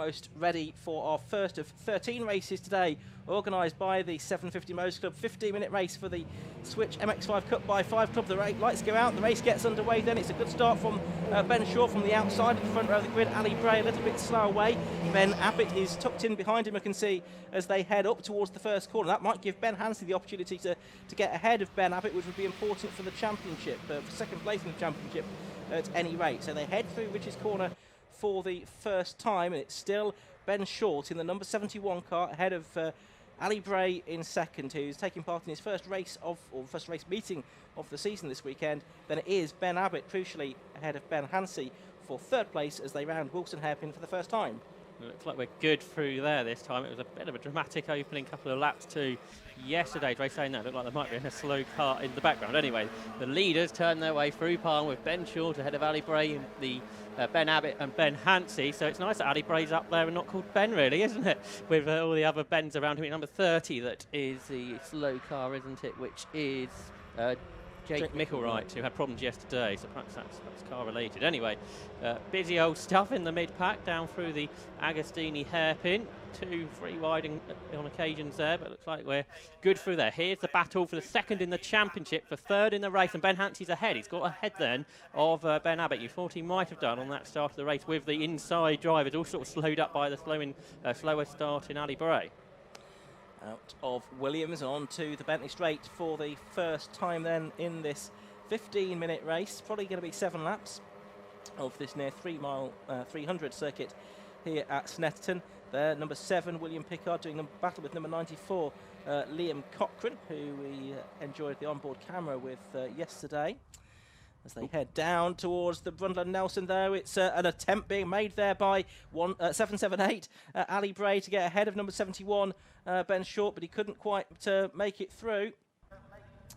almost ready for our first of 13 races today, organised by the 750 Motors Club. 15-minute race for the Switch MX-5 Cup by 5 Club. The lights go out, the race gets underway then. It's a good start from Ben Short from the outside at the front row of the grid. Ali Bray a little bit slow away. Ben Abbott is tucked in behind him, I can see, as they head up towards the first corner. That might give Ben Hansey the opportunity to get ahead of Ben Abbott, which would be important for the championship, for second place in the championship at any rate. So they head through Rich's Corner for the first time, and it's still Ben Short in the number 71 car ahead of Ali Bray in second, who's taking part in his first race meeting of the season this weekend. Then it is Ben Abbott, crucially ahead of Ben Hansey, for third place as they round Wilson Hairpin for the first time. It looks like we're good through there this time. It was a bit of a dramatic opening couple of laps to yesterday's race. Saying that, looked like there might be a slow car in the background. Anyway, the leaders turn their way through Palm with Ben Short ahead of Ali Bray and the Ben Abbott and Ben Hansey. So it's nice that Ali Bray's up there and not called Ben, really, isn't it? With all the other Bens around him. Number 30, that is the slow car, isn't it? Which is Jake Mickelwright, who had problems yesterday, so perhaps that's car related. Anyway, busy old stuff in the mid-pack down through the Agostini hairpin. 2-3 wide on occasions there, but looks like we're good through there. Here's the battle for the second in the championship, for third in the race, and Ben Hansey's ahead. He's got ahead then of Ben Abbott. You thought he might have done on that start of the race with the inside drivers, all sort of slowed up by the slower start in Ali Bray. Out of Williams on to the Bentley Straight for the first time then in this 15-minute race. Probably going to be 7 laps of this near 300 circuit here at Snetterton. There, number 7, William Pickard, doing a battle with number 94, Liam Cochrane, who we enjoyed the onboard camera with yesterday. As they head down towards the Brundle and Nelson, though, it's an attempt being made there by 778 Ali Bray to get ahead of number 71, Ben Short, but he couldn't quite make it through.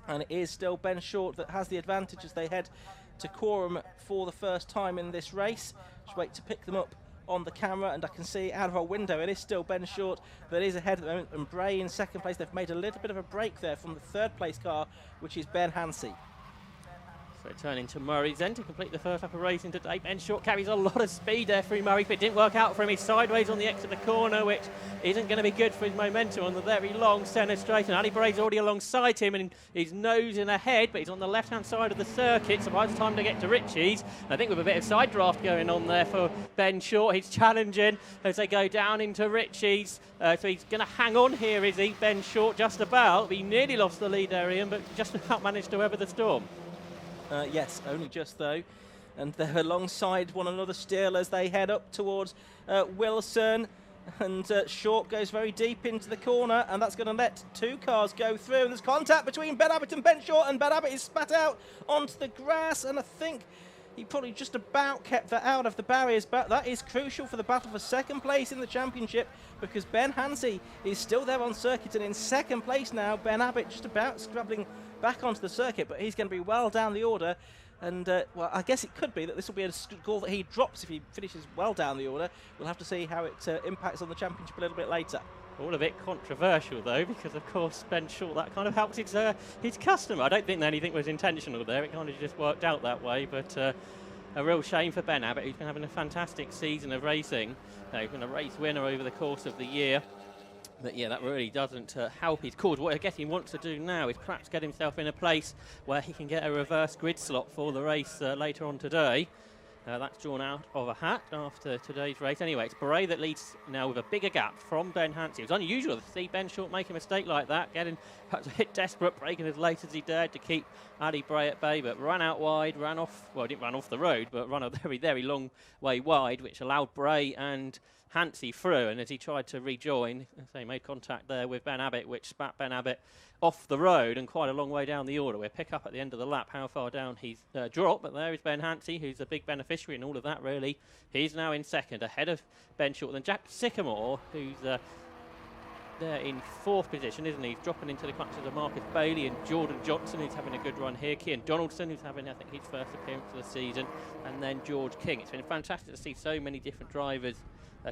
And it is still Ben Short that has the advantage as they head to Quorum for the first time in this race. Just wait to pick them up on the camera, and I can see out of our window it is still Ben Short that is ahead at the moment, and Bray in second place. They've made a little bit of a break there from the third place car, which is Ben Hansey. So turning to Murray then to complete the first lap of racing today. Ben Short carries a lot of speed there through Murray, but it didn't work out for him. He's sideways on the exit of the corner, which isn't going to be good for his momentum on the very long centre straight. And Ali Bray's already alongside him, and he's nosing ahead, but he's on the left-hand side of the circuit, so by the time to get to Ritchie's, I think with a bit of side draft going on there for Ben Short. He's challenging as they go down into Ritchie's. So he's going to hang on here, is he? Ben Short just about. He nearly lost the lead there, Ian, but just about managed to weather the storm. Yes, only just though. And they're alongside one another still as they head up towards Wilson. And Short goes very deep into the corner, and that's going to let 2 cars go through. And there's contact between Ben Abbott and Ben Short, and Ben Abbott is spat out onto the grass. And I think he probably just about kept that out of the barriers, but that is crucial for the battle for second place in the championship, because Ben Hansey is still there on circuit, and in second place now, Ben Abbott just about scrabbling back onto the circuit, but he's going to be well down the order. And, well, I guess it could be that this will be a score that he drops if he finishes well down the order. We'll have to see how it impacts on the championship a little bit later. All a bit controversial, though, because, of course, Ben Short, that kind of helps his customer. I don't think anything was intentional there. It kind of just worked out that way, but a real shame for Ben Abbott, who's been having a fantastic season of racing. He's been a race winner over the course of the year. But yeah, that really doesn't help his cause. What I guess he wants to do now is perhaps get himself in a place where he can get a reverse grid slot for the race later on today. That's drawn out of a hat after today's race. Anyway, it's Bray that leads now with a bigger gap from Ben Hansey. It was unusual to see Ben Short make a mistake like that, getting perhaps a bit desperate, braking as late as he dared to keep Ali Bray at bay, but ran out wide, ran off, well, didn't run off the road, but ran a very, very long way wide, which allowed Bray and Hansey through, and as he tried to rejoin, they made contact there with Ben Abbott, which spat Ben Abbott off the road and quite a long way down the order. We'll pick up at the end of the lap how far down he's dropped, but there is Ben Hansey, who's a big beneficiary in all of that, really. He's now in second, ahead of Ben Short. Then Jack Sycamore, who's there in 4th position, isn't he? He's dropping into the clutches of Marcus Bailey and Jordan Johnson, who's having a good run here. Kian Donaldson, who's having, I think, his first appearance of the season. And then George King. It's been fantastic to see so many different drivers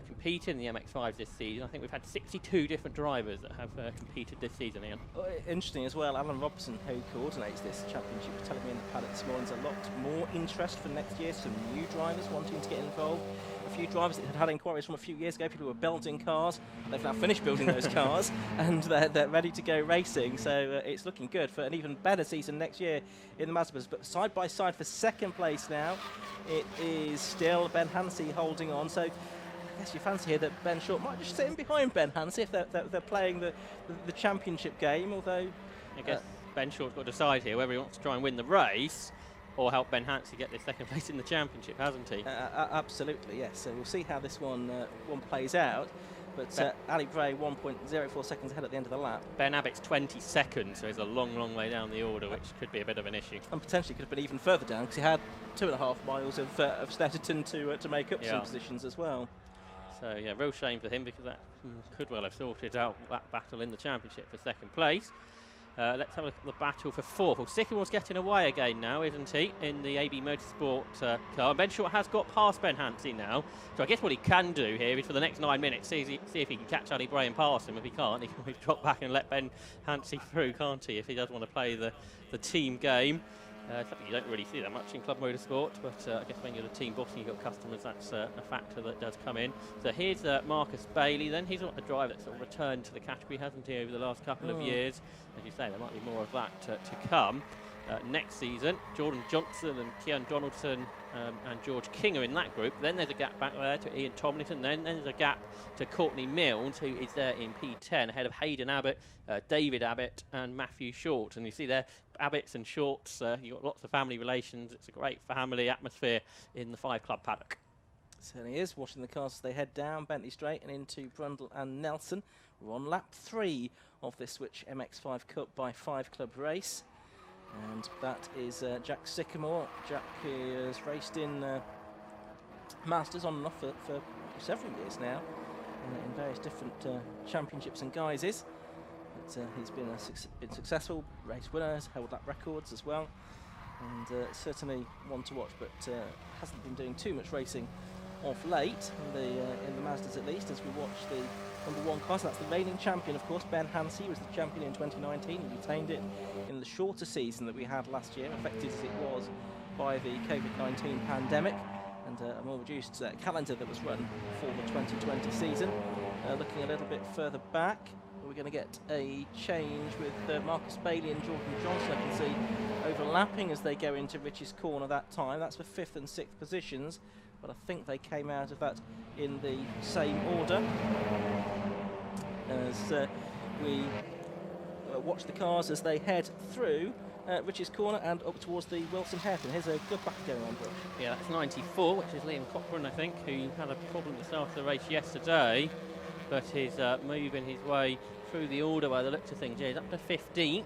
compete in the MX-5 this season. I think we've had 62 different drivers that have competed this season, Ian. Interesting as well, Alan Robson, who coordinates this championship, was telling me in the paddock this morning there's a lot more interest for next year, some new drivers wanting to get involved. a few drivers that had inquiries from a few years ago. People who were building cars, they've now finished building those cars, and they're ready to go racing. So it's looking good for an even better season next year in the Mazdas. But side by side for second place now, it is still Ben Hansey holding on. So I guess you fancy here that Ben Short might just sit in behind Ben Hansey if they're playing the championship game. Although I guess Ben Short's got to decide here whether he wants to try and win the race or help Ben Hansey get this second place in the championship, hasn't he? Absolutely, yes. So we'll see how this one plays out. But Ali Bray 1.04 seconds ahead at the end of the lap. Ben Abbott's 22nd, so he's a long, long way down the order, which could be a bit of an issue. And potentially could have been even further down because he had 2.5 miles of Snetterton to make up some positions as well. So yeah, real shame for him because that could well have sorted out that battle in the championship for second place. Let's have a look at the battle for fourth. Well, Sycamore's getting away again now, isn't he, in the AB Motorsport car. Ben Short has got past Ben Hansey now. So I guess what he can do here is for the next 9 minutes, see if he can catch Ali Bray and pass him. If he can't, he can always drop back and let Ben Hansey through, can't he, if he does want to play the team game. Something you don't really see that much in club motorsport, but I guess when you're the team boss and you've got customers, that's a factor that does come in. So here's Marcus Bailey then. He's not a driver that's sort of returned to the category, hasn't he, over the last couple of years. As you say, there might be more of that to come. Next season, Jordan Johnson and Kean Donaldson and George King are in that group. Then there's a gap back there to Ian Tomlinson. Then there's a gap to Courtney Milnes, who is there in P10, ahead of Hayden Abbott, David Abbott and Matthew Short. And you see there, Abbotts and Shorts, you've got lots of family relations. It's a great family atmosphere in the 5 Club paddock. Certainly is. Watching the cars as they head down Bentley Straight and into Brundle and Nelson. We're on lap 3 of this Switch MX-5 Cup by 5 Club race. And that is Jack Sycamore. Jack has raced in Masters on and off for several years now in various different championships and guises. But he's been successful, race winners, held lap records as well, and certainly one to watch, but hasn't been doing too much racing of late in the Mazdas at least, as we watch the #1 car. So that's the reigning champion, of course. Ben Hansey was the champion in 2019. He retained it in the shorter season that we had last year, affected as it was by the COVID-19 pandemic and a more reduced calendar that was run for the 2020 season. Looking a little bit further back, we're going to get a change with Marcus Bailey and Jordan Johnson. I can see overlapping as they go into Rich's corner that time. That's for 5th and 6th positions, but I think they came out of that in the same order. As we watch the cars as they head through Rich's corner and up towards the Wilson hairpin. Here's a good battle going on, Brooke. Yeah, that's 94, which is Liam Cochran, I think, who had a problem at the start of the race yesterday, but is moving his way through the order by the looks of things. Yeah, he's up to 15th.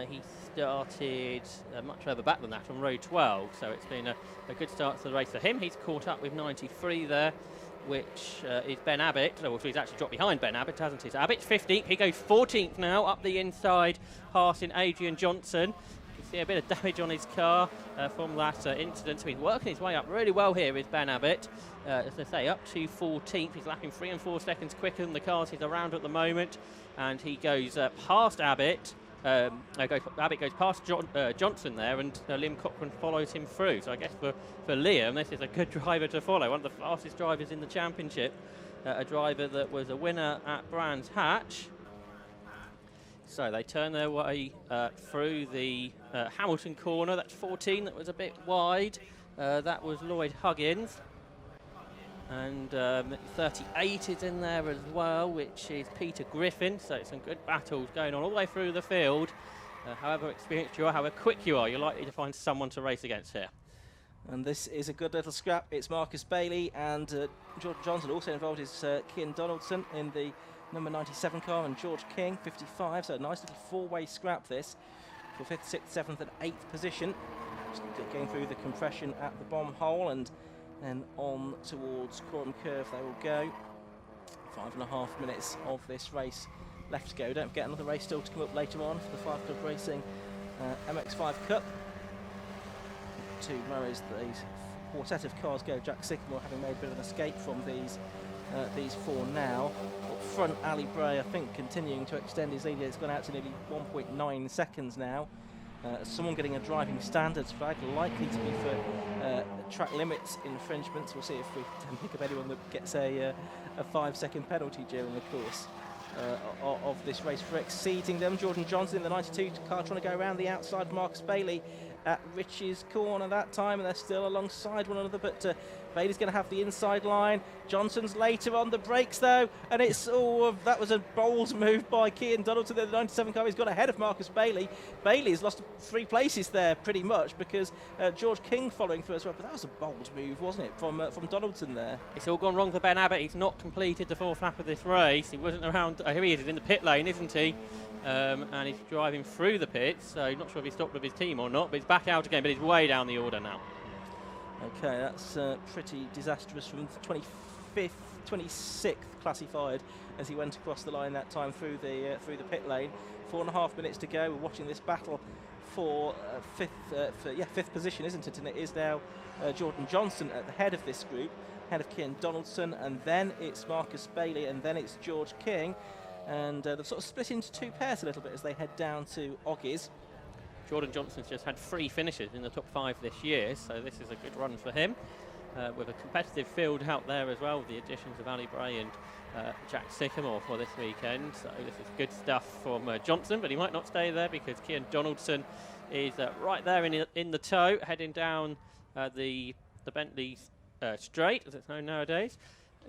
He started much further back than that on row 12, so it's been a good start to the race for him. He's caught up with 93 there, which is Ben Abbott. So he's actually dropped behind Ben Abbott, hasn't he? So Abbott's 15th. He goes 14th now, up the inside, passing Adrian Johnson. You can see a bit of damage on his car from that incident. So he's working his way up really well here, is Ben Abbott. As I say, up to 14th. He's lapping 3 and 4 seconds quicker than the cars he's around at the moment. And he goes past Abbott. Abbott goes past Johnson there, and Liam Cochran follows him through. So I guess for Liam, this is a good driver to follow. One of the fastest drivers in the championship. A driver that was a winner at Brands Hatch. So they turn their way through the Hamilton corner. That's 14. That was a bit wide. That was Lloyd Huggins. And 38 is in there as well, which is Peter Griffin. So some good battles going on all the way through the field. However experienced you are, however quick you are, you're likely to find someone to race against here. And this is a good little scrap. It's Marcus Bailey and George Johnson. Also involved is Kean Donaldson in the number 97 car, and George King, 55. So a nice little 4-way scrap this for 5th, 6th, 7th and 8th position. Just going through the compression at the bomb hole, and then on towards Coram Curve they will go. 5.5 minutes of this race left to go. Don't forget another race still to come up later on for the 5 Club Racing MX-5 Cup. To Murray's these quartet of cars go. Jack Sycamore having made a bit of an escape from these 4 now. Up front, Ali Bray, I think, continuing to extend his lead. It's gone out to nearly 1.9 seconds now. Someone getting a driving standards flag, likely to be for track limits infringements. We'll see if we can pick up anyone that gets a 5-second penalty during the course of this race for exceeding them. Jordan Johnson in the 92 car trying to go around the outside of Marcus Bailey at Rich's corner that time, and they're still alongside one another, but Bailey's going to have the inside line. Johnson's later on the brakes though, and it's that was a bold move by Cian Donaldson. The 97 car, he's got ahead of Marcus Bailey. Bailey has lost 3 places there pretty much because George King following through as well, but that was a bold move, wasn't it, from Donaldson there. It's all gone wrong for Ben Abbott. He's not completed the 4th lap of this race. He wasn't around. Here he is, he's in the pit lane, isn't he? And he's driving through the pits, so not sure if he stopped with his team or not, but he's back out again, but he's way down the order now. Okay, that's pretty disastrous from 25th, 26th classified as he went across the line that time through the pit lane. 4.5 minutes to go. We're watching this battle for fifth position, isn't it? And it is now Jordan Johnson at the head of this group, head of Cian Donaldson, and then it's Marcus Bailey, and then it's George King. And they've sort of split into 2 pairs a little bit as they head down to Oggies. Jordan Johnson's just had 3 finishes in the top 5 this year, so this is a good run for him. With a competitive field out there as well, with the additions of Ali Bray and Jack Sycamore for this weekend. So this is good stuff from Johnson, but he might not stay there because Cian Donaldson is right there in the tow, heading down the Bentley straight, as it's known nowadays.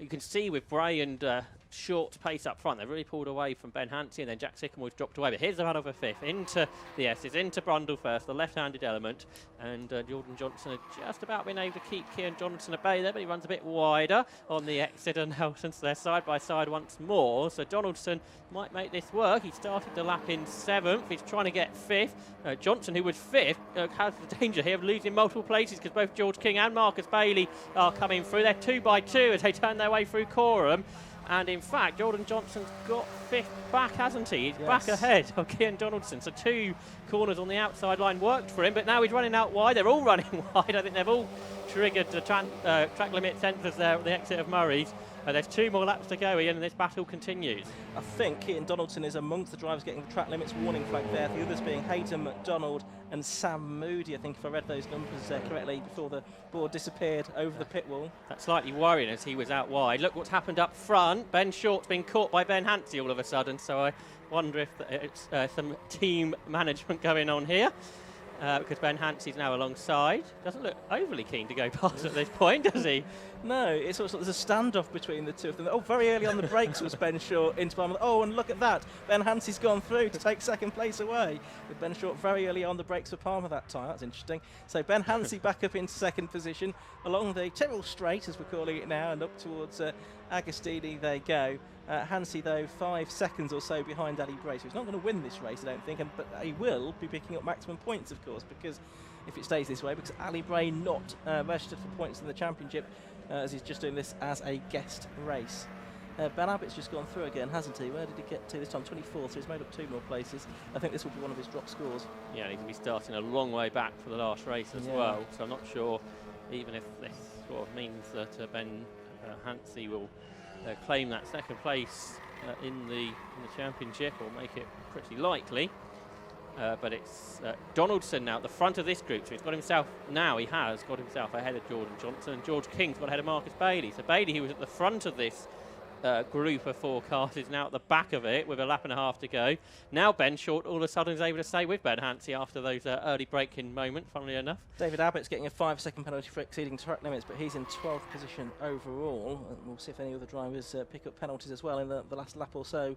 You can see with Bray and Short's pace up front, they've really pulled away from Ben Hansey, and then Jack Sycamore's dropped away. But here's the battle for 5th, into the S's, into Brundle first, the left-handed element, and Jordan Johnson had just about been able to keep Cian Johnson at bay there, but he runs a bit wider on the exit, and Nelson's there side by side once more. So Donaldson might make this work. He started the lap in 7th. He's trying to get 5th. Johnson, who was 5th, has the danger here of losing multiple places because both George King and Marcus Bailey are coming through. They're 2 by 2 as they turn their way through Coram. And in fact, Jordan Johnson's got 5th back, hasn't he? He's back ahead of Cian Donaldson. So 2 corners on the outside line worked for him, but now he's running out wide. They're all running wide. I think they've all triggered the track limit sensors there at the exit of Murray's. There's 2 more laps to go, Ian, and this battle continues. I think Cian Donaldson is amongst the drivers getting the track limits warning flag there. The others being Hayden McDonald and Sam Moody, I think, if I read those numbers correctly before the board disappeared over the pit wall. That's slightly worrying as he was out wide. Look what's happened up front. Ben Short's been caught by Ben Hansey all of a sudden, so I wonder if it's some team management going on here. Because Ben Hansey's now alongside. Doesn't look overly keen to go past at this point, does he? No, it's sort of, there's a standoff between the two of them. Oh, very early on the brakes was Ben Short into Palmer. Oh, and look at that. Ben Hansey's gone through to take 2nd place away. With Ben Short very early on the brakes for Palmer that time. That's interesting. So Ben Hansey back up into 2nd position along the Tyrrell Straight, as we're calling it now, and up towards Agostini they go. Hansey, though, 5 seconds or so behind Ali Bray. So he's not going to win this race, I don't think, but he will be picking up maximum points, of course, because if it stays this way, because Ali Bray not registered for points in the championship, as he's just doing this as a guest race. Ben Abbott's just gone through again, hasn't he? Where did he get to this time? 24th, so he's made up 2 more places. I think this will be one of his drop scores. Yeah, he can be starting a long way back for the last race as well, so I'm not sure, even if this sort of means that Ben Hansey will claim that 2nd place in the championship, or make it pretty likely. But it's Donaldson now at the front of this group, so he has got himself ahead of Jordan Johnson, and George King's got ahead of Marcus Bailey. So Bailey, who was at the front of this group of 4 cars, is now at the back of it with a lap and a half to go. Now Ben Short all of a sudden is able to stay with Ben Hansey after those early braking moments, funnily enough. David Abbott's getting a 5-second penalty for exceeding track limits, but he's in 12th position overall. And we'll see if any other drivers pick up penalties as well in the last lap or so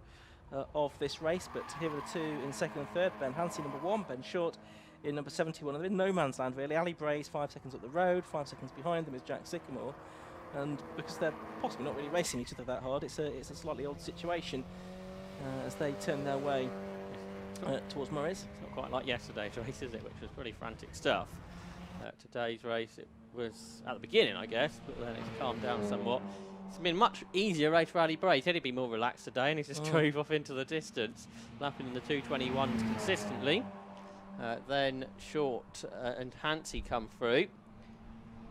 of this race. But here are the 2 in 2nd and 3rd. Ben Hansey number 1, Ben Short in number 71. They're in no man's land really. Ali Bray's 5 seconds up the road, 5 seconds behind them is Jack Sycamore. And because they're possibly not really racing each other that hard, it's a slightly odd situation as they turn their way towards Murray's. It's not quite like yesterday's race, is it, which was pretty frantic stuff. Today's race, it was at the beginning, I guess, but then it's calmed down somewhat. It's been a much easier race for Ali Bray. He said he'd be more relaxed today, and he just drove off into the distance, lapping in the 221s consistently. Then Short and Hansey come through.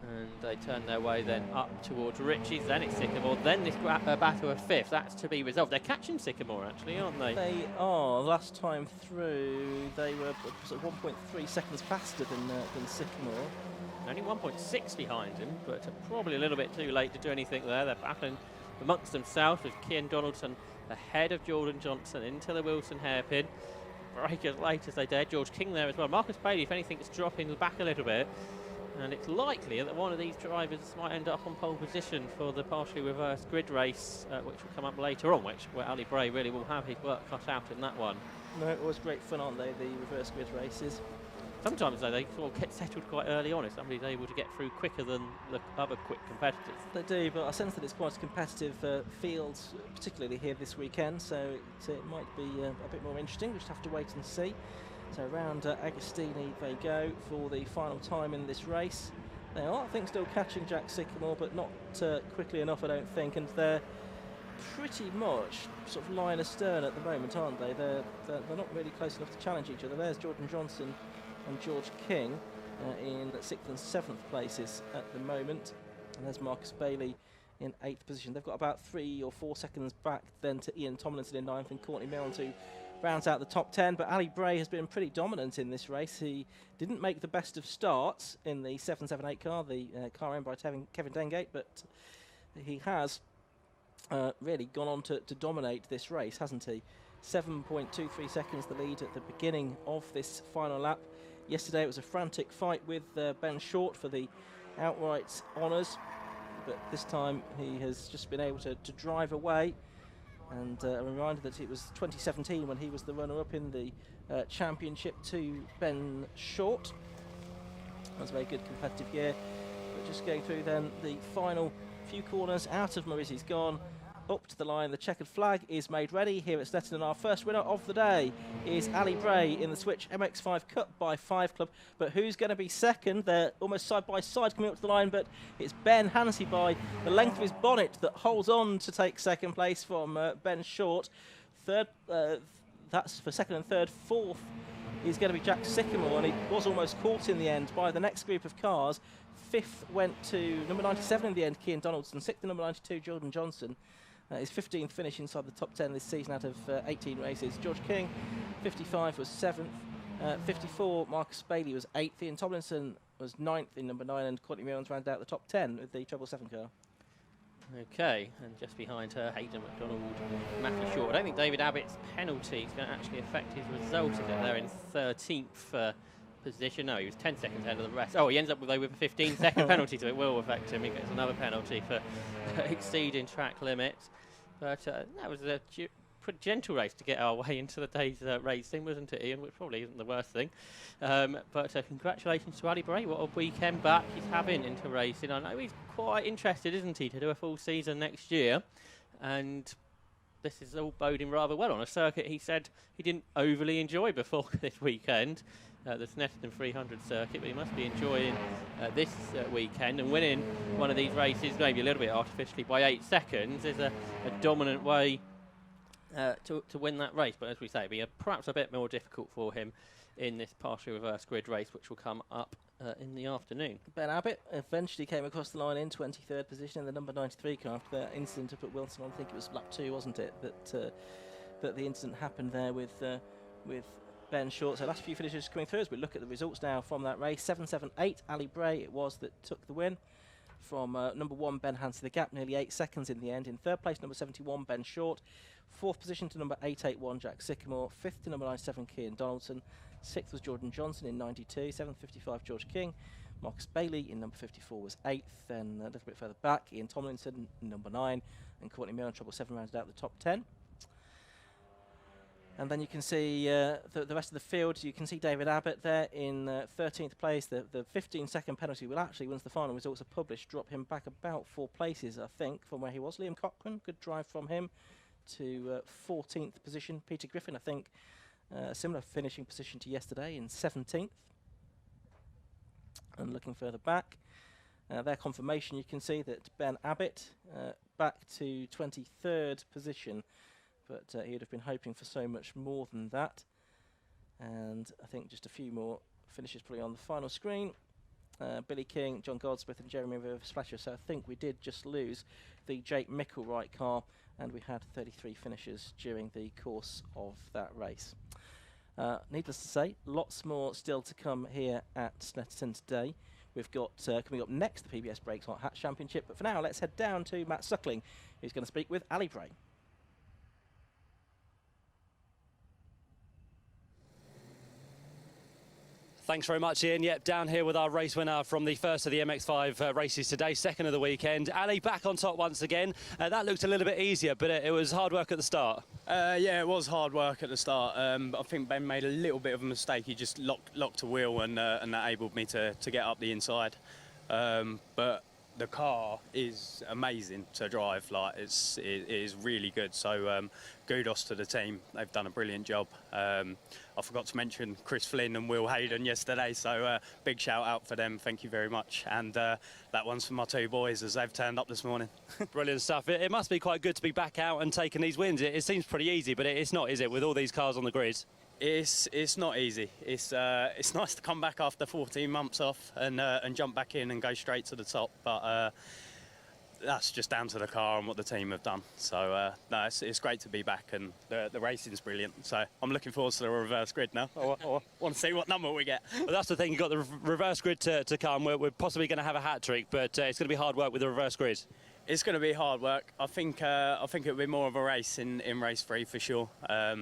And they turn their way then up towards Ritchie's, then it's Sycamore, then this battle of 5th. That's to be resolved. They're catching Sycamore, actually, aren't they? They are. Last time through, they were sort of 1.3 seconds faster than Sycamore. Only 1.6 behind him, but probably a little bit too late to do anything there. They're battling amongst themselves with Kian Donaldson ahead of Jordan Johnson into the Wilson hairpin. Break as late as they dare. George King there as well. Marcus Bailey, if anything, is dropping back a little bit. And it's likely that one of these drivers might end up on pole position for the partially reversed grid race, which will come up later on, where Ali Bray really will have his work cut out in that one. No, always great fun, aren't they, the reverse grid races? Sometimes, though, they sort of get settled quite early on if somebody's able to get through quicker than the other quick competitors. They do, but I sense that it's quite a competitive field, particularly here this weekend, so it might be a bit more interesting. We just have to wait and see. So around Agostini they go for the final time in this race. They are, I think, still catching Jack Sycamore, but not quickly enough, I don't think, and they're pretty much sort of line astern at the moment, aren't they? They're not really close enough to challenge each other. There's Jordan Johnson and George King in 6th and 7th places at the moment, and there's Marcus Bailey in 8th position. They've got about 3 or 4 seconds back then to Ian Tomlinson in 9th and Courtney Milne who rounds out the top 10, but Ali Bray has been pretty dominant in this race. He didn't make the best of starts in the 778 car, the car owned by Kevin Dengate, but he has really gone on to dominate this race, hasn't he? 7.23 seconds the lead at the beginning of this final lap. Yesterday it was a frantic fight with Ben Short for the outright honours, but this time he has just been able to drive away. And a reminder that it was 2017 when he was the runner-up in the championship to Ben Short. That was a very good competitive year. But just going through then the final few corners out of Maurice's gone. Up to the line, the checkered flag is made ready here at Snetterton. Our first winner of the day is Ali Bray in the Switch MX-5 Cup by 5 Club. But who's going to be second? They're almost side by side coming up to the line, but it's Ben Hansey by the length of his bonnet that holds on to take second place from Ben Short. Third, that's for second and third. Fourth is going to be Jack Sycamore, and he was almost caught in the end by the next group of cars. Fifth went to number 97 in the end, Kian Donaldson. Sixth to number 92, Jordan Johnson. His 15th finish inside the top 10 this season out of 18 races. George King, 55, was 7th. 54, Marcus Bailey was 8th. Ian Tomlinson was 9th in number 9, and Courtney Milne rounded out the top 10 with the 777 car. Okay, and just behind her, Hayden McDonald, Matthew Short. I don't think David Abbott's penalty is going to actually affect his result, is it? They're in 13th position. No, he was 10 seconds ahead of the rest. Oh, he ends up with a 15-second penalty, so it will affect him. He gets another penalty for exceeding track limits. But that was a pretty gentle race to get our way into the day's racing, wasn't it, Ian? Which probably isn't the worst thing. But congratulations to Ali Bray. What a weekend back he's having into racing. I know he's quite interested, isn't he, to do a full season next year. And this is all boding rather well on a circuit he said he didn't overly enjoy before this weekend. The Snetterton 300 circuit, but he must be enjoying this weekend, and winning one of these races, maybe a little bit artificially, by 8 seconds is a dominant way to win that race. But as we say, it'll be perhaps a bit more difficult for him in this partially reverse grid race, which will come up in the afternoon. Ben Abbott eventually came across the line in 23rd position in the number 93 car after that incident up at Wilson. I think it was lap 2, wasn't it, that the incident happened there with Ben Short. So last few finishes coming through as we look at the results now from that race. 778, Ali Bray it was that took the win. From number 1, Ben Hansey, the gap nearly 8 seconds in the end. In third place, number 71, Ben Short. Fourth position to number 881, Jack Sycamore. Fifth to number 97, Kian Donaldson. Sixth was Jordan Johnson in 92. 755, George King. Marcus Bailey in number 54 was 8th. Then a little bit further back, Ian Tomlinson in number 9. And Courtney Milne, treble 7, rounded out the top 10. And then you can see the rest of the field. You can see David Abbott there in 13th place. The 15-second penalty will actually, once the final results are published, drop him back about 4 places, I think, from where he was. Liam Cochran, good drive from him to 14th position. Peter Griffin, I think, similar finishing position to yesterday in 17th. And looking further back, their confirmation, you can see that Ben Abbott back to 23rd position. But he'd have been hoping for so much more than that. And I think just a few more finishes probably on the final screen. Billy King, John Goldsmith and Jeremy River-Splasher. So I think we did just lose the Jake Micklewright car, and we had 33 finishes during the course of that race. Needless to say, lots more still to come here at Snetterton today. We've got coming up next the PBS Brakes Hot Hats Championship, but for now let's head down to Matt Suckling, who's going to speak with Ali Bray. Thanks very much, Ian. Yep, down here with our race winner from the first of the MX-5 races today, second of the weekend. Ali back on top once again. That looked a little bit easier, but it was hard work at the start. Yeah, it was hard work at the start. I think Ben made a little bit of a mistake. He just locked a wheel and that enabled me to get up the inside. But the car is amazing to drive. Like it is really good. So kudos to the team. They've done a brilliant job. I forgot to mention Chris Flynn and Will Hayden yesterday. So big shout out for them. Thank you very much. And that one's for my two boys as they've turned up this morning. Brilliant stuff. It must be quite good to be back out and taking these wins. It seems pretty easy, but it's not, is it, with all these cars on the grid? It's not easy. It's nice to come back after 14 months off and jump back in and go straight to the top. But that's just down to the car and what the team have done. So no, it's great to be back, and the racing's brilliant. So I'm looking forward to the reverse grid now. I want to see what number we get. Well, that's the thing. You've got the reverse grid to come. We're possibly going to have a hat trick, but it's going to be hard work with the reverse grid. It's going to be hard work. I think it'll be more of a race in race 3 for sure.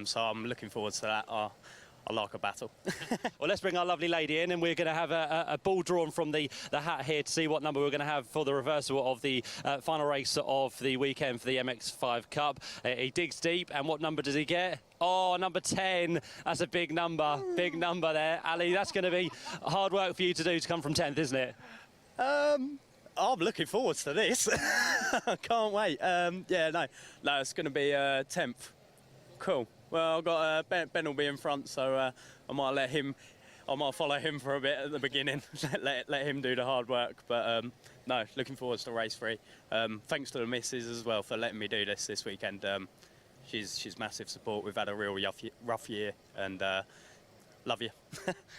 So I'm looking forward to that. I like a battle. Well, let's bring our lovely lady in, and we're going to have a ball drawn from the hat here to see what number we're going to have for the reversal of the final race of the weekend for the MX-5 Cup. He digs deep, and what number does he get? Oh, number 10. That's a big number. Big number there. Ali, that's going to be hard work for you to do to come from 10th, isn't it? I'm looking forward to this. I can't wait. Yeah, no, it's going to be 10th. Cool. Well, I've got Ben will be in front, so I might follow him for a bit at the beginning, let him do the hard work. But no, looking forward to race 3. Thanks to the missus as well for letting me do this weekend. She's massive support. We've had a real rough year, and love you.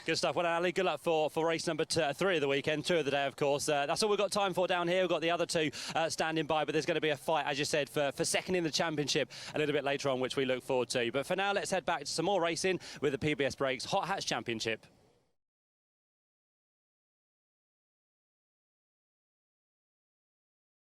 Good stuff. Well, Ali, good luck for race number 3 of the weekend, 2 of the day, of course. That's all we've got time for down here. We've got the other 2 standing by, but there's going to be a fight, as you said, for second in the championship a little bit later on, which we look forward to. But for now, let's head back to some more racing with the PBS Brakes Hot Hats Championship.